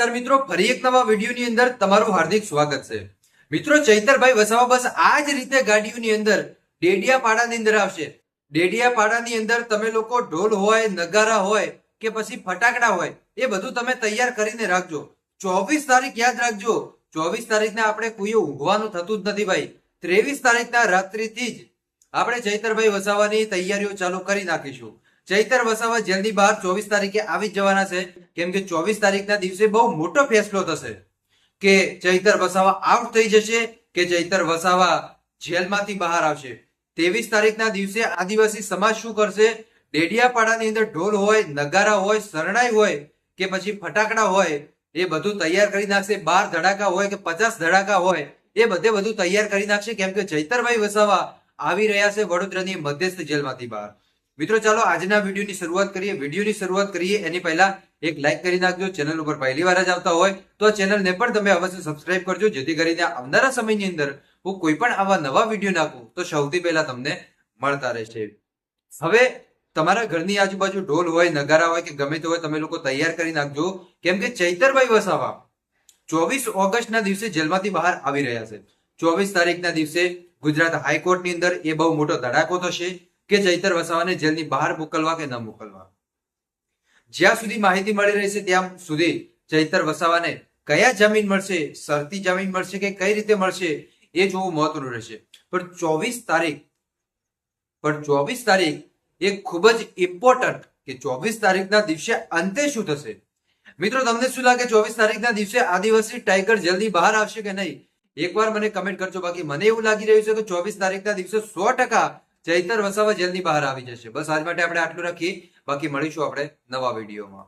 નમસ્કાર મિત્રો, ફરી એક નવા વિડીયોની અંદર તમારું હાર્દિક સ્વાગત છે। મિત્રો, ચૈતરભાઈ વસાવા બસ આ જ રીતે ગાડીઓની અંદર ડેડિયાપાડાની અંદર આવશે। ડેડિયાપાડાની અંદર તમે લોકો ઢોલ હોય, નગારા હોય કે પછી ફટાકડા હોય એ બધું તમે તૈયાર કરીને રાખજો। 24 તારીખ યાદ રાખજો। 24 તારીખના આપણે કોઈ ઊંઘવાનું થતું જ નથી ભાઈ। 23 તારીખના રાત્રિથી જ આપણે ચૈતરભાઈ વસાવાની તૈયારીઓ ચાલુ કરી નાખીશું। ચૈતર વસાવા જેલની બહાર 24 તારીખે આવી જ જવાના છે, કેમ કે 24 તારીખના દિવસે બહુ મોટો ફેસલો થશે કે ચૈતર વસાવા આઉટ થઈ જશે કે ચૈતર વસાવા જેલમાંથી બહાર આવશે। 23 તારીખના દિવસે આદિવાસી સમાજ શું કરશે? ડેડિયાપાડાની અંદર ઢોલ હોય, નગારા હોય, શરણાઈ હોય કે પછી ફટાકડા હોય એ બધું તૈયાર કરી નાખશે। 12 ધડાકા હોય કે 50 ધડાકા હોય એ બધું તૈયાર કરી નાખશે, કેમ કે ચૈતરભાઈ વસાવા આવી રહ્યા છે વડોદરાની મધ્યસ્થ જેલમાંથી બહાર। મિત્રો, ચાલો આજના વિડીયોની શરૂઆત કરીએ એની પહેલા એક લાઈક કરી નાખજો। ચેનલ ઉપર પહેલી વાર જ આવતા હોય તો ચેનલને પણ તમે અવશ્ય સબસ્ક્રાઇબ કરજો, જેથી કરીને આવનારા સમયની અંદર હું કોઈ પણ આવા નવા વિડીયો નાખું તો સૌથી પહેલા તમને મળતા રહેશે। હવે તમારા ઘરની આજુબાજુ ઢોલ હોય, નગારા હોય કે ગમે તે હોય તમે લોકો તૈયાર કરી નાખજો, કેમ કે ચૈતરભાઈ વસાવા 24 ઓગસ્ટના દિવસે જેલમાંથી બહાર આવી રહ્યા છે। 24 તારીખના દિવસે ગુજરાત હાઈકોર્ટની અંદર એ બહુ મોટો ધડાકો થશે કે ચૈતર વસાવાને જેલની બહાર મોકલવા કે ન મોકલવા। જ્યાં સુધી માહિતી મળી રહી છે ત્યાં સુધી ચૈતર વસાવાને કયા જામીન મળશે, શરતી જામીન મળશે કે કઈ રીતે મળશે એ જોવું મહત્વનું રહેશે। પણ 24 તારીખ એ ખૂબ જ ઇમ્પોર્ટન્ટ કે 24 તારીખના દિવસે અંતે શું થશે। મિત્રો, તમને શું લાગે 24 તારીખના દિવસે આદિવાસી ટાઈગર જલ્દી બહાર આવશે કે નહીં? એકવાર મને કમેન્ટ કરજો। બાકી મને એવું લાગી રહ્યું છે કે 24 તારીખના દિવસે 100% ચૈતર વસાવા જેલની બહાર આવી જશે। બસ આજ માટે આપણે આટલું રાખીએ, બાકી મળીશું આપણે નવા વિડીયોમાં।